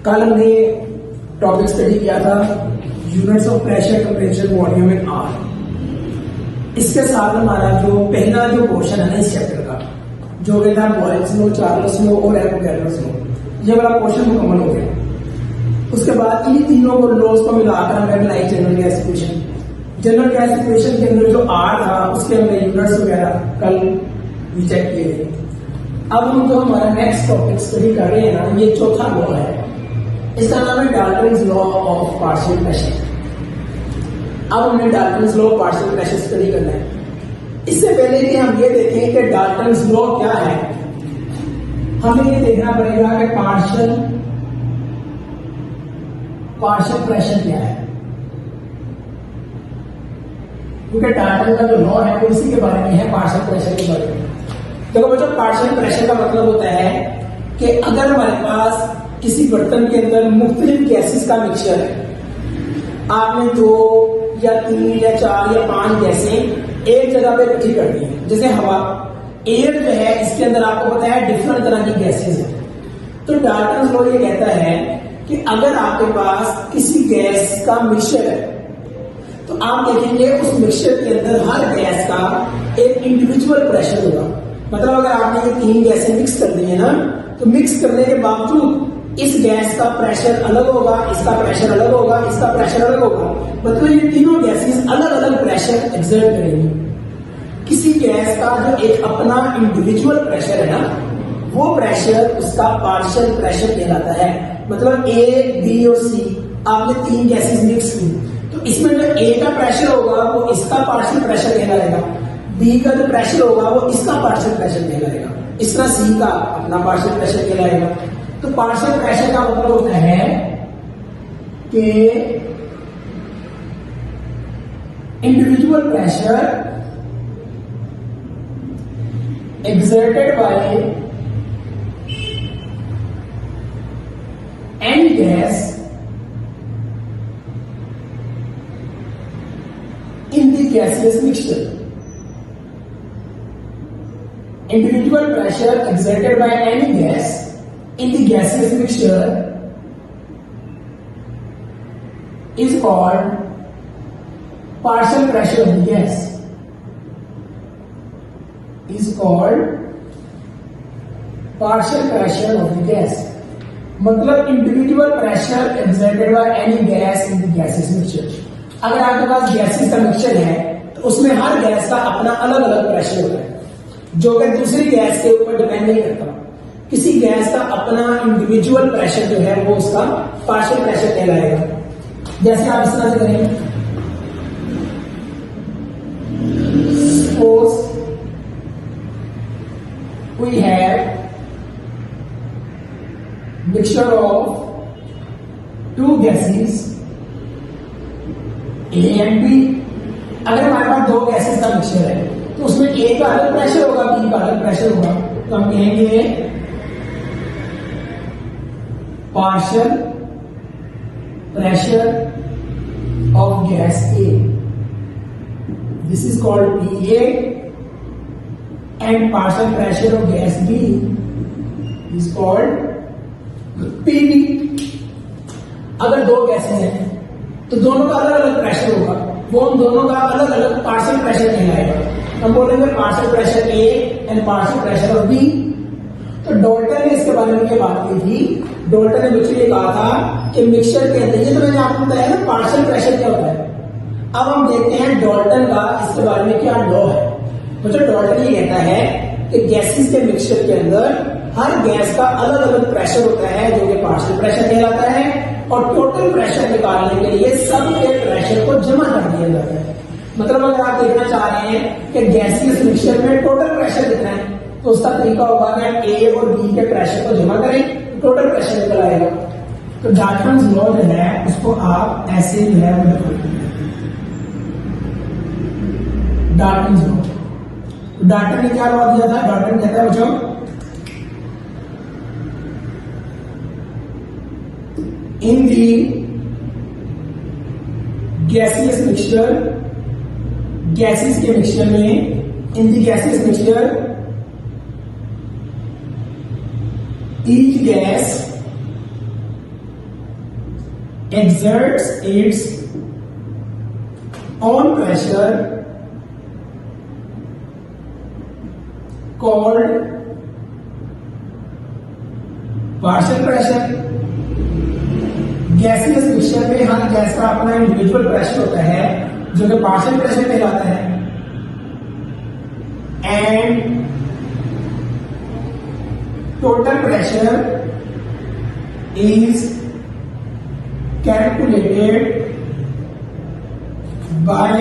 कल हमने topic study किया था units of pressure, temperature, volume in are. इसके साथ हमारा जो पहला जो पोर्शन है ना इस चैप्टर का, जो कि था बॉयल्स लॉ, चार्ल्स लॉ और एवोगैड्रोस लॉ, ये वाला पोर्शन मुकम्मल हो गया। उसके बाद इन तीनों को लॉज को मिलाकर हमने बनाई general gas equation. General gas equation के अंदर जो आर था उसके हमने यूनिट्स वगैरह कल भी चेक किए थे। अब हम जो हमारा नेक्स्ट टॉपिक स्टडी कर रहे हैं ना, ये चौथा लॉ है, इसका नाम है Dalton's law of partial pressure. अब हमने Dalton's law of partial pressure study करना है। इससे पहले कि हम ये देखें कि डाल्टन्स लॉ क्या है, हमें ये देखना पड़ेगा कि पार्शियल प्रेशर क्या है, क्योंकि डाल्टन का जो लॉ है वो इसी के बारे में है, पार्शियल प्रेशर के बारे में। देखो बच्चों, पार्शियल प्रेशर का मतलब होता है कि अगर हमारे पास किसी बर्तन के अंदर मुख्तलिफ गैसेस का मिक्सचर है, आपने 2 या 3 या 4 या 5 गैसें एक जगह पे इकट्ठी कर दी है, जैसे हवा, एयर जो है इसके अंदर आपको पता है डिफरेंट तरह की गैसेस है। तो डाल्टन्स लॉ ये कहता है कि अगर आपके पास किसी गैस का मिक्सचर है तो आप देखेंगे उस मिक्सचर के अंदर हर गैस का एक इंडिविजुअल प्रेशर होगा। मतलब अगर आपने ये 3 गैसें मिक्स कर दी है ना, तो मिक्स करने के बावजूद इस गैस का प्रेशर अलग होगा, इसका प्रेशर अलग होगा, इसका प्रेशर अलग होगा। मतलब ये तीनों गैसेस अलग अलग प्रेशर एक्सर्ट करेंगी। किसी गैस का जो एक अपना इंडिविजुअल प्रेशर है ना, वो प्रेशर उसका पार्शियल प्रेशर कहलाता है। मतलब ए, बी और सी आपने 3 गैसेस मिक्स की, तो इसमें जो ए का प्रेशर होगा वो इसका पार्शियल प्रेशर कहलाएगा, बी का जो प्रेशर होगा वो इसका पार्शियल प्रेशर कहलाएगा, इस तरह सी का अपना पार्शियल प्रेशर कहलाएगा। तो पार्शियल प्रेशर का मतलब होता है कि individual pressure exerted by any gas in the gaseous mixture. Individual pressure exerted by any gas in the gaseous mixture is called partial pressure of the gas. Is called partial pressure of the gas. मतलब individual pressure exerted by any gas in the gases mixture. अगर आपके पास gases का mixture है तो उसमें हर gas का अपना अलग अलग प्रेशर होता है, जो कि दूसरी गैस के ऊपर डिपेंड नहीं करता। किसी गैस का अपना इंडिविजुअल प्रेशर जो है वो उसका पार्शियल प्रेशर कहलाएगा। जैसे आप इस तरह से करेंगे, suppose we have mixture of 2 gases A and B। अगर हमारे पास 2 गैसेस का मिक्सचर है तो उसमें A का अलग प्रेशर होगा, B का अलग प्रेशर होगा, तो हम कहेंगे partial pressure of gas A, this is called PA, and partial pressure of gas B is called PB। अगर 2 गैसेस हैं तो दोनों का अलग अलग प्रेशर होगा, वो उन दोनों का अलग अलग पार्शियल प्रेशर कहलाएगा। हम बोलेंगे partial pressure A and partial pressure of B। तो डॉल्टन ने इसके बारे में क्या बात की थी, डॉल्टन ने बच्चों ये कहा था कि मिक्सचर के अंदर, ये तो मैंने आपको बताया ना पार्शियल प्रेशर क्या होता है। अब हम देखते हैं डॉल्टन का इसके बारे में क्या लॉ है। तो डॉल्टन ये कहता है कि गैसेस के मिक्सचर के अंदर हर गैस का अलग अलग प्रेशर होता है, जो कि पार्शियल प्रेशर कहलाता है, और टोटल प्रेशर निकालने के लिए सब के प्रेशर को जमा कर दिया जाता है। मतलब अगर आप देखना चाह रहे हैं कि गैसेस मिक्सचर में टोटल प्रेशर कितना है, तो उसका तरीका होगा कि आप ए और बी के प्रेशर को जमा करें, तो टोटल प्रेशर निकल आएगा। तो डाल्टन्स लॉ जो है उसको आप ऐसे जो है डाल्टन्स लॉ। डाल्टन ने क्या लॉ दिया था, डाल्टन कहता है बच्चों in the gaseous mixture, gases के मिक्सचर में, in the gaseous mixture each gas exerts its own pressure called partial pressure. Gaseous mixture में हर गैस का अपना इंडिविजुअल प्रेशर होता है जो कि पार्शियल प्रेशर कहलाता है, and total pressure is calculated by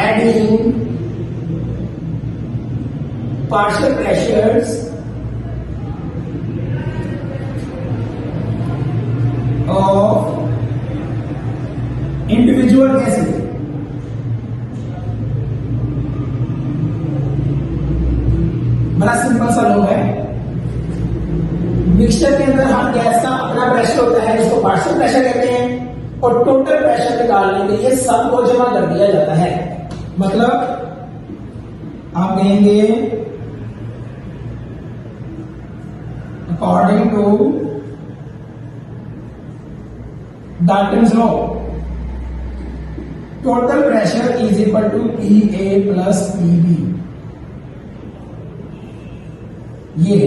adding partial pressures of individual gases. बड़ा सिंपल सा लॉ है। मिक्सचर के अंदर हर गैस का अपना प्रेशर होता है जिसको पार्शियल प्रेशर कहते हैं, और टोटल प्रेशर निकालने के लिए सबको जमा कर दिया जाता है। मतलब आप कहेंगे according to Dalton's law total pressure is equal to PA plus PB। ये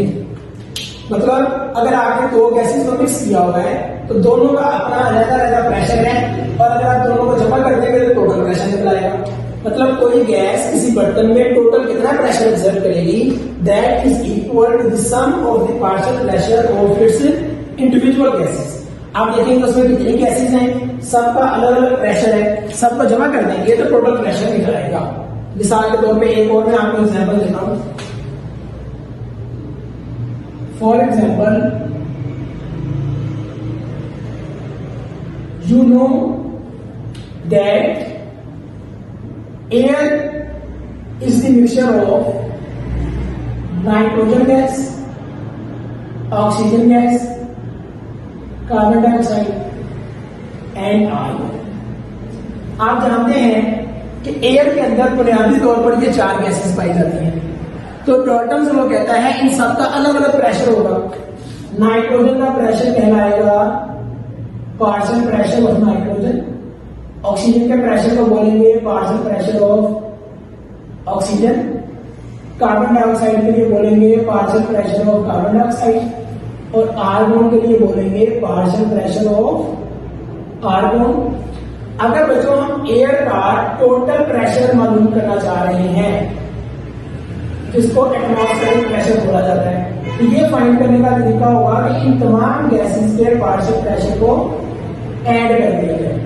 मतलब अगर आपने दो गैसेस को मिक्स किया हुआ है तो दोनों का अपना अलग प्रेशर है, और अगर आप दोनों को जमा कर देंगे तो टोटल प्रेशर निकल आएगा। मतलब कोई गैस किसी बर्तन में टोटल कितना प्रेशर एक्सर्ट करेगी, that is equal to the sum of the partial pressure of its individual gases. आप देखेंगे उसमें कितनी गैसेस हैं, सबका अलग अलग प्रेशर है, सबको जमा कर देंगे तो टोटल प्रेशर निकल आएगा। मिसाल के तौर पे एक और मैं आपको एग्जाम्पल देता हूं। For example, you know that air is the mixture of nitrogen gas, oxygen gas, carbon dioxide and argon। आप जानते हैं कि एयर के अंदर बुनियादी तौर पर ये चार गैसेस पाई जाती हैं। तो डाल्टन्स लॉ कहता है इन सबका अलग अलग प्रेशर होगा। नाइट्रोजन का प्रेशर कहलाएगा partial pressure of nitrogen, oxygen के प्रेशर को बोलेंगे partial pressure of oxygen, carbon dioxide के लिए बोलेंगे partial pressure of carbon dioxide, और आर्गन के लिए बोलेंगे पार्शियल प्रेशर ऑफ आर्गन। अगर बच्चों हम एयर का टोटल प्रेशर मालूम करना चाह रहे हैं जिसको एटमॉस्फेरिक प्रेशर बोला जाता है, तो ये फाइंड करने का तरीका होगा कि इन तमाम गैसेस के पार्शियल प्रेशर को ऐड कर दिया जाए।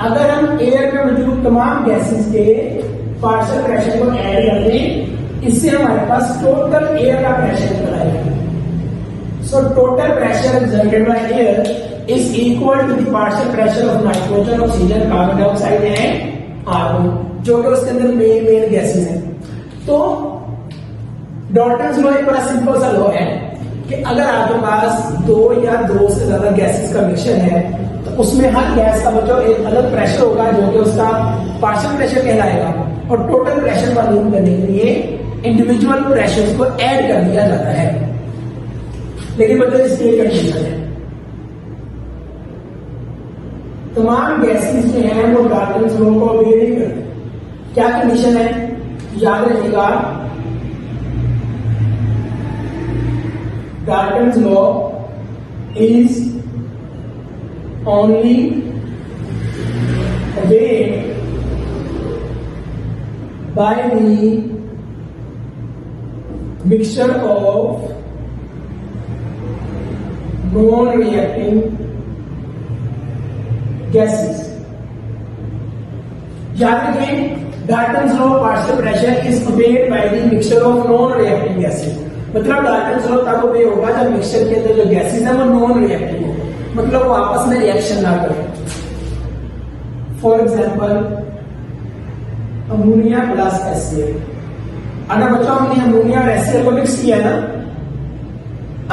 अगर हम एयर में मौजूद तमाम गैसेस के पार्शियल प्रेशर को ऐड कर दें, इससे हमारे पास टोटल एयर का प्रेशर निकल आएगा। So total pressure exerted by air is equal to the partial pressure of nitrogen, oxygen, carbon dioxide and argon, जो कि उसके अंदर मेन गैसेस हैं। तो डाल्टन्स लॉ एक बड़ा सिंपल सा लॉ है कि अगर आपके पास दो या दो से ज्यादा गैसेस का मिक्सचर है तो उसमें हर गैस का मतलब एक अलग प्रेशर होगा जो कि उसका पार्शियल प्रेशर कहलाएगा, और टोटल प्रेशर मालूम करने के लिए इंडिविजुअल प्रेशर्स को ऐड कर दिया जाता है। लेकिन मतलब इसकी एक कंडीशन है, तमाम गैसेस जो हैं वो डाल्टन्स लॉ को ओबे नहीं करते। क्या कंडीशन है, याद रखिएगा, Dalton's law is only obeyed by the mixture of non-reacting gases। याद रखें, Dalton's law partial pressure is obeyed by the mixture of non-reacting gases। मतलब डाल्टन्स लॉ तब ओबे होगा जब मिक्सचर के अंदर जो गैसेस है वो नॉन रिएक्टिव हो, मतलब वो आपस में रिएक्शन ना करें। For example ammonia plus HCl। अगर बच्चों हमने अमोनिया और HCl को मिक्स किया ना,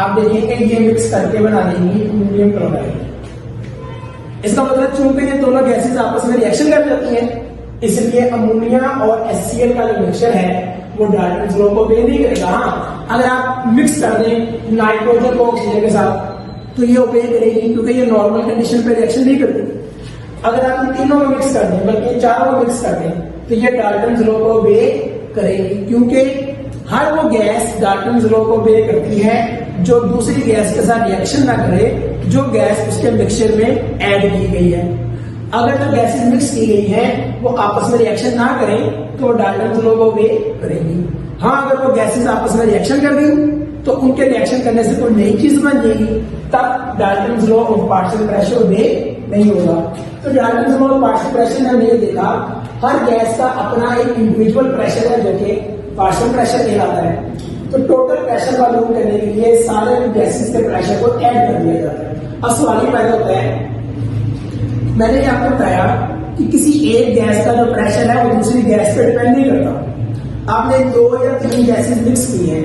आप देखेंगे ये मिक्स करके बना देंगे अमोनियम क्लोराइड। इसका मतलब चूंकि ये दोनों गैसेस आपस में रिएक्शन कर जाती हैं, इसलिए अमोनिया और HCl का जो मिक्सचर है वो डाल्टन्स लॉ को ओबे नहीं करेगा। हाँ, अगर आप मिक्स कर दें नाइट्रोजन को ऑक्सीजन के साथ तो ये ओबे करेगी क्योंकि ये नॉर्मल कंडीशन पे रिएक्शन नहीं करती। अगर आप इन तीनों को मिक्स कर दें, बल्कि चारों को मिक्स कर दें, तो ये डाल्टन्स लॉ को ओबे करेगी, क्योंकि हर वो गैस डाल्टन्स लॉ को ओबे करती है जो दूसरी गैस के साथ रिएक्शन ना करे, जो गैस उसके मिक्सचर में ऐड की गई है। अगर जो गैसेस मिक्स की गई है वो आपस में रिएक्शन ना करें तो वो डाल्टन्स लॉ को ओबे करेगी। हाँ, अगर वो गैसेस आपस में रिएक्शन कर गई तो उनके रिएक्शन करने से कोई नई चीज बन जाएगी, तब Dalton's law of partial pressure obey नहीं होगा। तो Dalton's law of partial pressure में हमने ये देखा, हर गैस का अपना एक इंडिविजुअल प्रेशर है जो कि पार्शियल प्रेशर कहलाता है। तो टोटल प्रेशर मालूम करने के लिए सारे गैसेस के प्रेशर को ऐड कर दिया जाता है। अब सवाल ये पैदा होता है, मैंने आपको बताया कि किसी एक गैस का जो प्रेशर है वो दूसरी गैस पे डिपेंड नहीं करता। आपने 2 या 3 गैसेस मिक्स की हैं,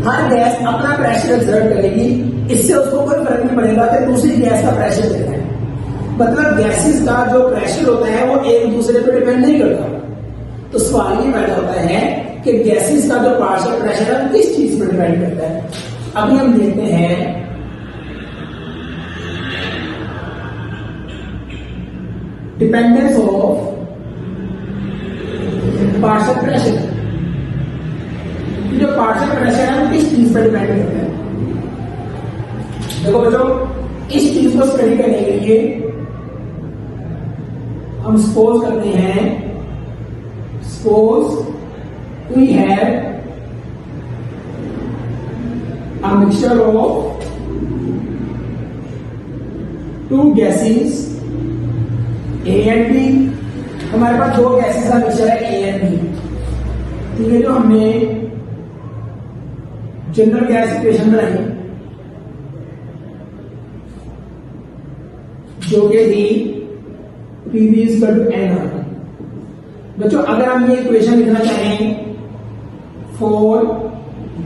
हर गैस अपना प्रेशर एक्सर्ट करेगी, इससे उसको कोई फर्क नहीं पड़ेगा कि दूसरी गैस का प्रेशर कितना है। मतलब गैसेस का जो प्रेशर होता है वो एक दूसरे पे डिपेंड नहीं करता। तो सवाल ये पैदा होता है कि गैसेस का जो पार्शियल प्रेशर है किस चीज पर डिपेंड करता है। अभी हम देखते हैं डिपेंडेंस ऑफ पार्शियल प्रेशर। जो पार्शियल प्रेशर है वो किस चीज पर डिपेंड करता है। देखो बच्चों, इस चीज को स्टडी करने के लिए हम सपोज करते हैं, suppose we have a mixture of 2 gases A and B. हमारे पास 2 गैसेस का मिक्सचर है ए एंड बी। तो ये जो हमने जनरल गैस इक्वेशन बनाई जो कि थी PV = NR। बच्चों, अगर हम ये इक्वेशन लिखना चाहें for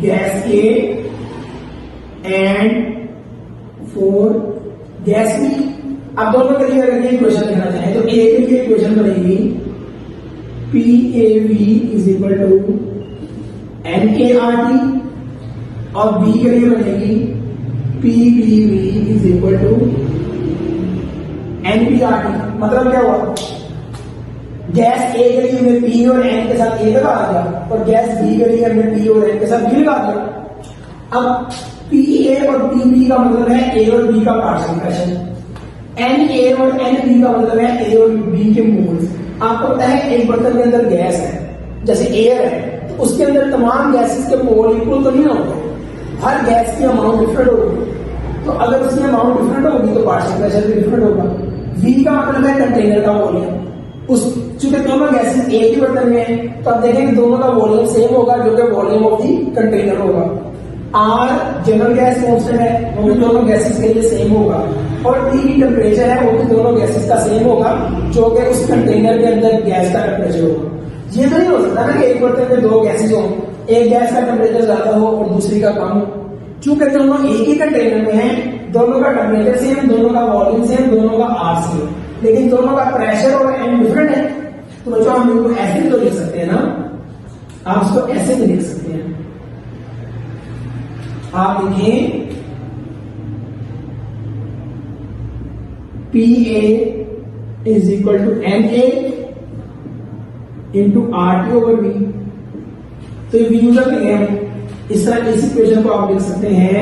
gas A and for gas B, अब दोनों के लिए अगर ये इक्वेशन लिखना चाहें तो A के लिए इक्वेशन बनेगी PAV = NART और B के लिए बनेगी PBV = NPRT। मतलब क्या हुआ, गैस A के लिए हमने P और N के साथ A लगा दिया और गैस B के लिए हमने P और N के साथ B लगा दिया। अब PA और PB का मतलब है A और B का पार्शियल प्रेशर, NA और NB का मतलब है A और B के मोल्स। आपको पता है एक बर्तन के अंदर गैस है, जैसे एयर है, तो उसके अंदर तमाम गैसेस के मोल इक्वल तो नहीं होते, हर गैस की अमाउंट डिफरेंट होगी। तो अगर उसकी अमाउंट डिफरेंट होगी तो पार्शियल प्रेशर भी डिफरेंट होगा। V का मतलब है कंटेनर का वॉल्यूम। उस चूंकि दोनों गैसेस एक ही बर्तन में है तो आप देखेंगे दोनों का वॉल्यूम सेम होगा जो कि वॉल्यूम ऑफ दी कंटेनर होगा। R जनरल गैस कांस्टेंट है, वो भी दोनों गैसेस के लिए सेम होगा। और T की टेम्परेचर है, वो भी दोनों गैसेस का सेम होगा जो कि उस कंटेनर के अंदर गैस का टेम्परेचर होगा। ये तो नहीं हो सकता ना कि एक बर्तन में 2 गैसेस हो, एक गैस का टेम्परेचर ज्यादा हो और दूसरी का कम हो। चूंकि दोनों एक ही कंटेनर में है, दोनों का टेम्परेचर सेम, दोनों का वॉल्यूम सेम, दोनों का R सेम, लेकिन दोनों का प्रेशर और एम डिफरेंट है। तो बच्चों हम इनको ऐसे तो लिख सकते हैं ना, आप इसको ऐसे भी लिख सकते हैं। आप लिखें PA = NA × RT/V। तो ये यूजर के हम इस तरह इस इक्वेशन को आप लिख सकते हैं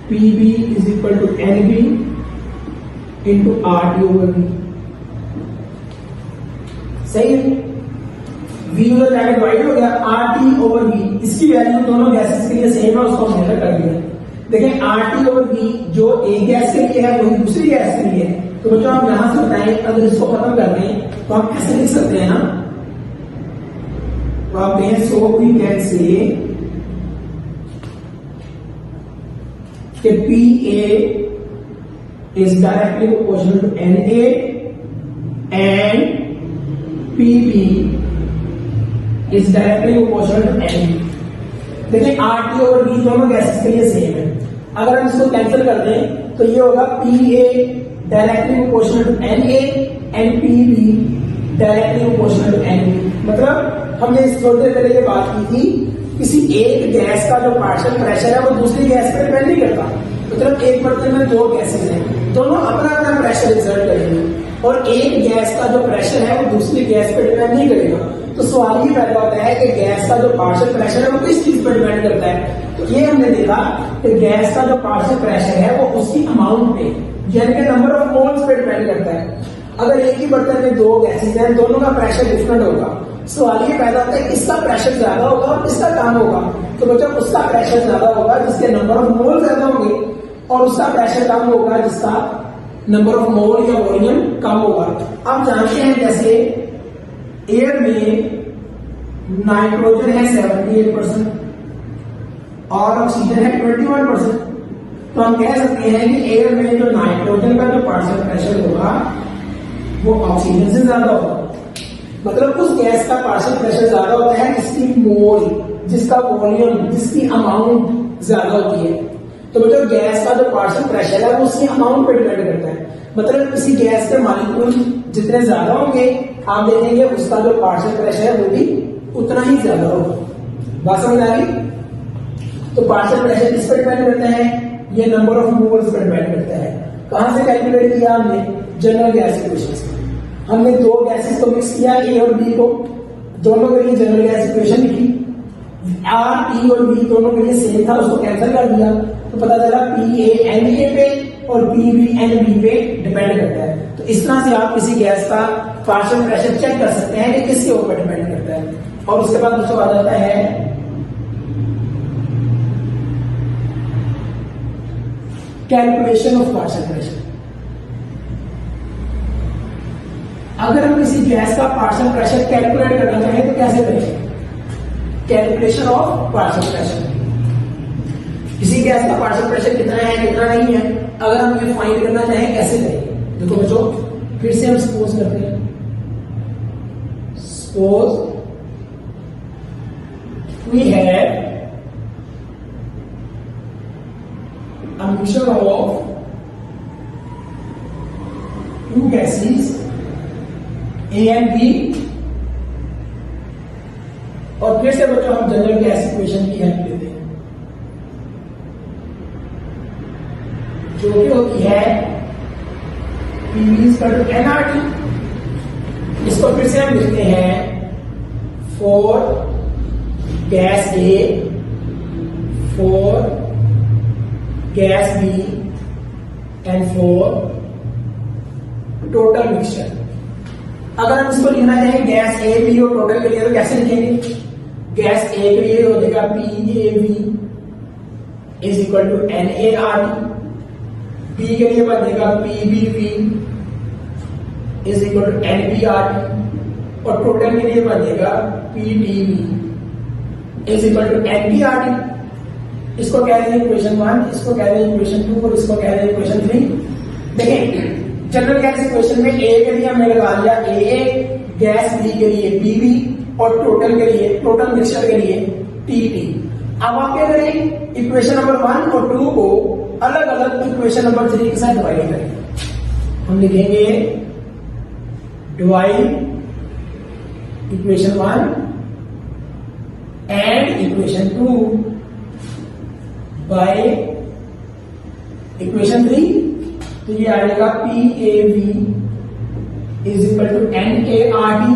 PB = NB × RT/V। सही है, V यूजर जाके डिवाइड हो गया RT/V। इसकी वैल्यू दोनों गैसेस के लिए सेम है, उसको हमने कर दिया। देखें RT/V जो एक गैस के लिए है वही दूसरी गैस के लिए है। तो बच्चों हम यहां से बताएं, अगर इसको खत्म कर दें तो हम ऐसे लिख सकते हैं ना, तो आप कहें सो वी कैन से कि PA is directly proportional to NA and PB is directly proportional to NB। देखिए RT और V दोनों गैसेस के लिए सेम है। अगर हम इसको कैंसिल कर दें तो ये होगा PA directly proportional to NA and PB directly proportional to NV. मतलब हमने इस थोड़ी देर पहले ये बात की थी, किसी एक गैस का जो पार्शियल प्रेशर है वो दूसरी गैस पर डिपेंड नहीं करता। मतलब एक बर्तन में दो गैसेज हैं, दोनों अपना अपना प्रेशर एक्सर्ट करेंगे और एक गैस का जो प्रेशर है वो दूसरी गैस पर डिपेंड नहीं करेगा। तो सवाल ये पैदा होता है कि गैस का जो पार्शियल प्रेशर है वो किस चीज पर डिपेंड करता है। तो ये हमने देखा कि गैस का जो पार्शियल प्रेशर है वो उसकी अमाउंट पे, यानी कि नंबर ऑफ मोल्स पे डिपेंड करता है। अगर एक ही बर्तन में दो गैसेज हैं, दोनों का प्रेशर डिफरेंट होगा। सवाल ये पैदा होता है किसका प्रेशर ज्यादा होगा और किसका कम होगा। तो बच्चों उसका प्रेशर ज्यादा होगा जिसके नंबर ऑफ मोल ज्यादा होंगे, और उसका प्रेशर कम होगा जिसका नंबर ऑफ मोल या वॉल्यूम कम होगा। आप जानते हैं जैसे एयर में नाइट्रोजन है 78% और ऑक्सीजन है 21%। तो हम कह सकते हैं कि एयर में जो नाइट्रोजन का जो पार्शियल प्रेशर होगा वो ऑक्सीजन से ज्यादा होगा। मतलब उस गैस का पार्शियल प्रेशर ज्यादा होता है जिसकी मोल, जिसका वॉल्यूम, जिसकी अमाउंट ज्यादा होती है। तो मतलब गैस का जो पार्शियल प्रेशर है वो उसकी अमाउंट पर डिपेंड करता है। मतलब किसी गैस के मॉलिक्यूल जितने ज्यादा होंगे आप देखेंगे उसका जो पार्शियल प्रेशर है वो भी उतना ही ज्यादा होगा। बात समझ आ गई? तो पार्शियल प्रेशर किस पर डिपेंड करता है? ये number of moles per depend करता है। कहां से कैलकुलेट किया हमने? जनरल गैस इक्वेशन से। हमने दो गैसेस को मिक्स किया, ए और बी को, दोनों के लिए जनरल गैस इक्वेशन लिखी। आर, पी और बी दोनों के लिए सेम था, उसको कैंसिल कर दिया तो पता चला पी ए एन ए पे और पी बी एन बी पे डिपेंड करता है। तो इस तरह से आप किसी गैस का पार्शियल प्रेशर चेक कर सकते हैं कि किसके ऊपर डिपेंड करता है। और उसके बाद दूसरा आ जाता है कैलकुलेशन ऑफ पार्शियल प्रेशर। अगर हम किसी गैस का पार्शियल प्रेशर कैलकुलेट करना चाहें तो कैसे करें? Calculation of partial pressure. किसी गैस का पार्शियल प्रेशर कितना है कितना नहीं है अगर हम ये फाइंड करना चाहें कैसे करें? देखो बच्चों फिर से हम सपोज करते हैं। Suppose we have a mixture of two gases A and B, और फिर से बच्चों हम जनरल गैस इक्वेशन की हेल्प लेते हैं जो कि होती है NRT। इसको फिर से हम लिखते हैं for gas A, for gas B and for total mixture. अगर हम इसको लिखना चाहें गैस ए बी और टोटल के लिए तो कैसे लिखेंगे? गैस ए के लिए हो जाएगा P A B is equal to N A R T, B के लिए बनेगा P B B is equal to N B R T, और टोटल के लिए बनेगा P T B is equal to N B R T. इसको कह रहे हैं इक्वेशन 1, इसको कह रहे हैं इक्वेशन 2 और इसको कह रहे हैं इक्वेशन 3। देखिए जनरल गैस इक्वेशन में ए के लिए हमने लगा लिया ए, गैस बी के लिए बी बी और टोटल के लिए, टोटल मिक्सचर के लिए टी टी। अब आप क्या करें? इक्वेशन नंबर 1 और 2 को अलग अलग इक्वेशन नंबर 3 के साथ डिवाइड करें। हम लिखेंगे divide equation 1 and equation 2 by equation 3। तो ये आएगा P A B is equal to N A R T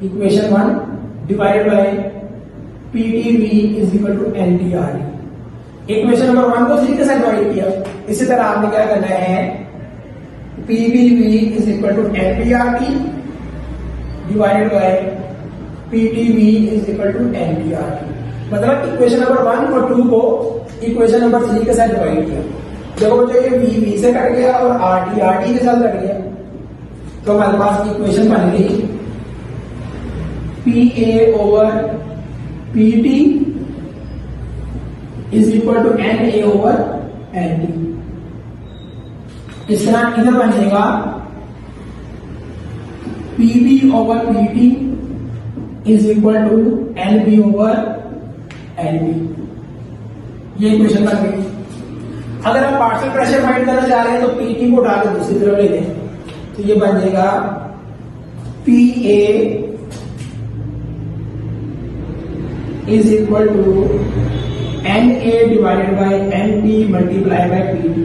equation 1 divided by P T B is equal to N T R T. Equation number 1 को 3 के साथ divide किया। इसी तरह आपने क्या करना है? P B B is equal to N T R T divided by P T B is equal to N T R T. मतलब इक्वेशन नंबर 1 और 2 को इक्वेशन नंबर 3 के साथ डिवाइड किया। देखो बच्चों ये वी वी से कट गया और आर टी के साथ कट गया, तो हमारे पास इक्वेशन बन गई P A over P T is equal to N A over N T. इस तरह इधर बन जाएगा P B over P T is equal to N B over N B. ये इक्वेशन बन गई। अगर हम पार्शियल प्रेशर फाइंड करना चाह रहे हैं तो पीटी को उठा के दूसरी तरफ ले लें तो ये बन जाएगा PA is equal to NA divided by NP multiply by PT।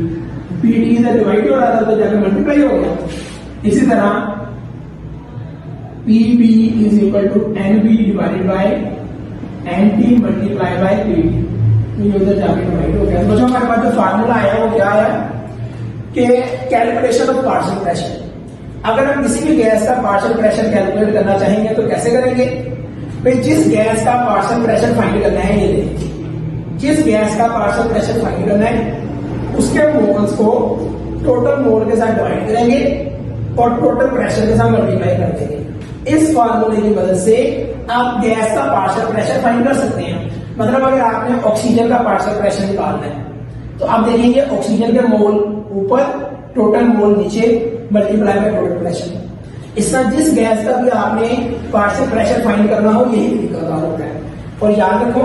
PT इधर डिवाइड हो रहा था तो जाकर मल्टीप्लाई हो गया। इसी तरह PB is equal to NB divided by NT multiply by PT। ये उधर जाके डिवाइड हो गया। तो जो हमारे पास जो फार्मूला आया वो क्या आया कि कैलकुलेशन ऑफ पार्शियल प्रेशर। अगर हम किसी भी गैस का पार्शियल प्रेशर कैलकुलेट करना चाहेंगे तो कैसे करेंगे भाई, जिस गैस का पार्शियल प्रेशर फाइंड करना है, ये देखिए, जिस गैस का पार्शियल प्रेशर फाइंड करना है उसके मोल्स को टोटल मोल के साथ डिवाइड करेंगे और टोटल प्रेशर के साथ मल्टीप्लाई कर देंगे। इस फार्मूले की मदद से आप गैस का पार्शियल प्रेशर फाइंड कर सकते हैं। मतलब अगर आपने ऑक्सीजन का पार्शियल प्रेशर निकालना है तो आप देखेंगे ऑक्सीजन के मोल ऊपर, टोटल मोल नीचे, मल्टीप्लाई बाय टोटल प्रेशर। इस तरह जिस गैस का भी आपने पार्शियल प्रेशर फाइंड करना हो यही तरीका होता है। और याद रखो,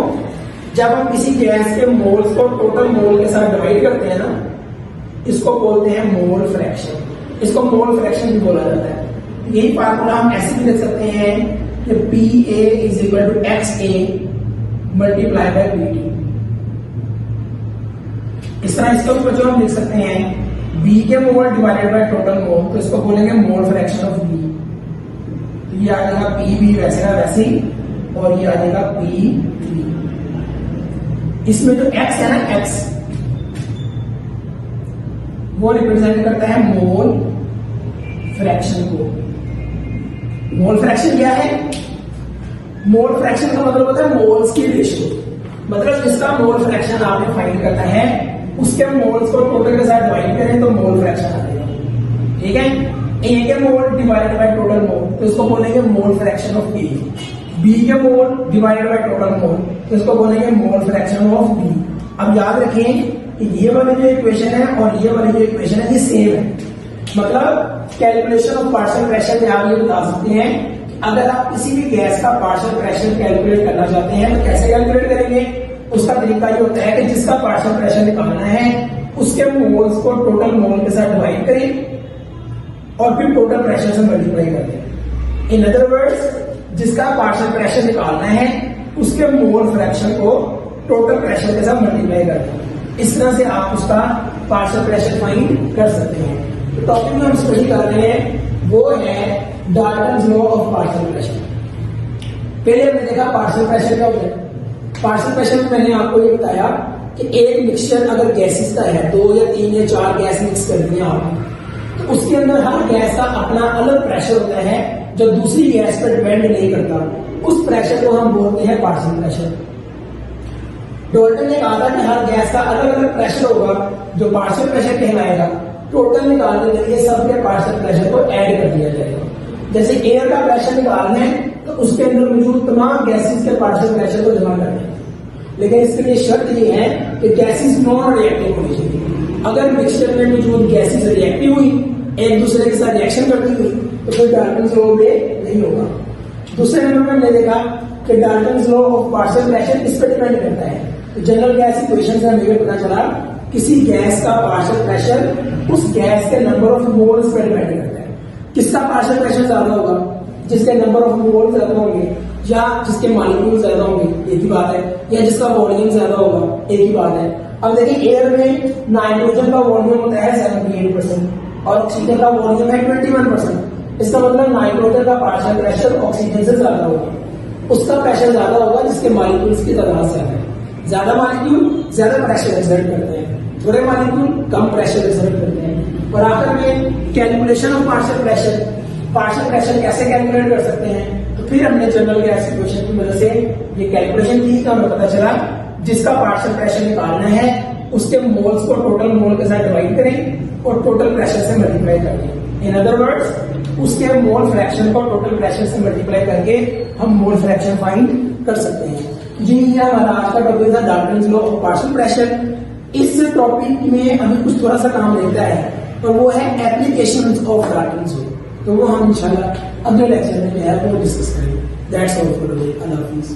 जब हम किसी गैस के मोल्स को टोटल मोल के साथ डिवाइड करते हैं ना, इसको बोलते हैं मोल फ्रैक्शन। इसको मोल फ्रैक्शन भी बोला जाता है। यही फार्मूला हम ऐसे भी लिख सकते हैं कि PA is equal to XA multiply by PT। इस तरह इसके ऊपर जो हम लिख सकते हैं B के मोल डिवाइडेड बाय टोटल मोल, तो इसको बोलेंगे मोल फ्रैक्शन ऑफ B। तो ये आ जाएगा PB वैसे का वैसे ही, और ये आ जाएगा PB। इसमें जो X है ना, X वो रिप्रेजेंट करता है मोल फ्रैक्शन को। मोल फ्रैक्शन क्या है? मोल फ्रैक्शन का मतलब होता है मोल्स की रेशियो। मतलब जिसका मोल फ्रैक्शन आपने फाइंड करना है उसके मोल्स को टोटल के साथ डिवाइड करें तो मोल फ्रैक्शन आ जाएगा। ठीक है, A के मोल डिवाइडेड बाय टोटल मोल तो इसको बोलेंगे mole fraction of A। B के मोल डिवाइडेड बाय टोटल मोल तो इसको बोलेंगे मोल फ्रैक्शन ऑफ B। अब याद रखें कि ये वाली जो इक्वेशन है और ये वाली जो इक्वेशन है ये सेम है। मतलब कैलकुलेशन ऑफ पार्शियल प्रेशर में आप ये बता सकते हैं कि अगर आप किसी भी गैस का पार्शियल प्रेशर कैलकुलेट करना चाहते हैं तो कैसे कैलकुलेट करेंगे। उसका तरीका ये होता है कि जिसका पार्शियल प्रेशर निकालना है उसके मोल्स को टोटल मोल के साथ डिवाइड करें और फिर टोटल प्रेशर से मल्टीप्लाई कर दें। इन अदर वर्ड्स, जिसका पार्शियल प्रेशर निकालना है उसके मोल फ्रैक्शन को टोटल प्रेशर के साथ मल्टीप्लाई कर दें। इस तरह से आप उसका पार्शियल प्रेशर फाइंड कर सकते हैं। तो टॉपिक में हम स्टडी कर रहे हैं वो है Dalton's law of partial pressure. पहले हमने देखा पार्शियल प्रेशर क्या होता है। पार्शियल प्रेशर में मैंने आपको ये बताया कि एक मिक्सचर अगर गैसेस का है, 2 या 3 या 4 गैस मिक्स कर दिए आपने, तो उसके अंदर हर गैस का अपना अलग प्रेशर होता है जो दूसरी गैस पर डिपेंड नहीं करता। उस प्रेशर को हम बोलते हैं पार्शियल प्रेशर। डाल्टन ने कहा था कि हर गैस का अलग अलग प्रेशर होगा जो पार्शियल प्रेशर कहलाएगा। टोटल निकालने के लिए सबके पार्शियल प्रेशर को ऐड कर दिया जाएगा। जैसे एयर का प्रेशर निकालना है तो उसके अंदर मौजूद तमाम गैसेस के पार्शियल प्रेशर को जमा करना है, लेकिन इसके लिए शर्त ये है कि गैसेस नॉन रिएक्टिव होनी चाहिए। अगर मिक्सचर में मौजूद गैसेस रिएक्टिव हुई, एक दूसरे के साथ रिएक्शन करती हुई, तो फिर डाल्टन्स लॉ में नहीं होगा। दूसरे नंबर पर हमने देखा कि Dalton's law of partial pressure किस पर डिपेंड करता है। तो जनरल गैस इक्वेशन से हमें पता चला किसी गैस का पार्शियल प्रेशर उस गैस के number of moles per depend करता है। किसका पार्शियल प्रेशर ज्यादा होगा? जिसके नंबर ऑफ मोल ज्यादा होंगे या जिसके मॉलिक्यूल ज्यादा होंगे, एक ही बात है, या जिसका वॉल्यूम ज्यादा होगा, एक ही बात है। अब देखिए एयर में नाइट्रोजन का वॉल्यूम होता है 78% और ऑक्सीजन का वॉल्यूम है 21%। इसका मतलब नाइट्रोजन का पार्शियल प्रेशर ऑक्सीजन से ज्यादा होगा। उसका प्रेशर ज्यादा होगा जिसके मॉलिक्यूल्स की तादाद ज्यादा है। ज्यादा मॉलिक्यूल ज्यादा प्रेशर एक्सर्ट करते हैं, थोड़े मॉलिक्यूल कम प्रेशर एक्सर्ट करते हैं। और आखिर में कैलकुलेशन ऑफ पार्शियल प्रेशर कैसे कैलकुलेट कर सकते हैं। तो फिर हमने जनरल गैस इक्वेशन की मदद से ये कैलकुलेशन की तो हमें पता चला जिसका पार्शियल प्रेशर निकालना है उसके मोल्स को टोटल मोल के साथ डिवाइड करें और टोटल प्रेशर से मल्टीप्लाई कर दें। इन अदर वर्ड्स, उसके मोल फ्रैक्शन को टोटल प्रेशर से मल्टीप्लाई करके हम मोल फ्रैक्शन फाइंड कर सकते हैं। जी हमारा आज का टॉपिक था Dalton's law of partial pressure. इस टॉपिक में अभी कुछ थोड़ा सा काम रहता है और वो है एप्लीकेशंस ऑफ डाल्टन्स लॉ। तो वो हम इंशाल्लाह अगले लेक्चर में जो है वो डिस्कस करेंगे। That's all for today. अल्लाह हाफिज़।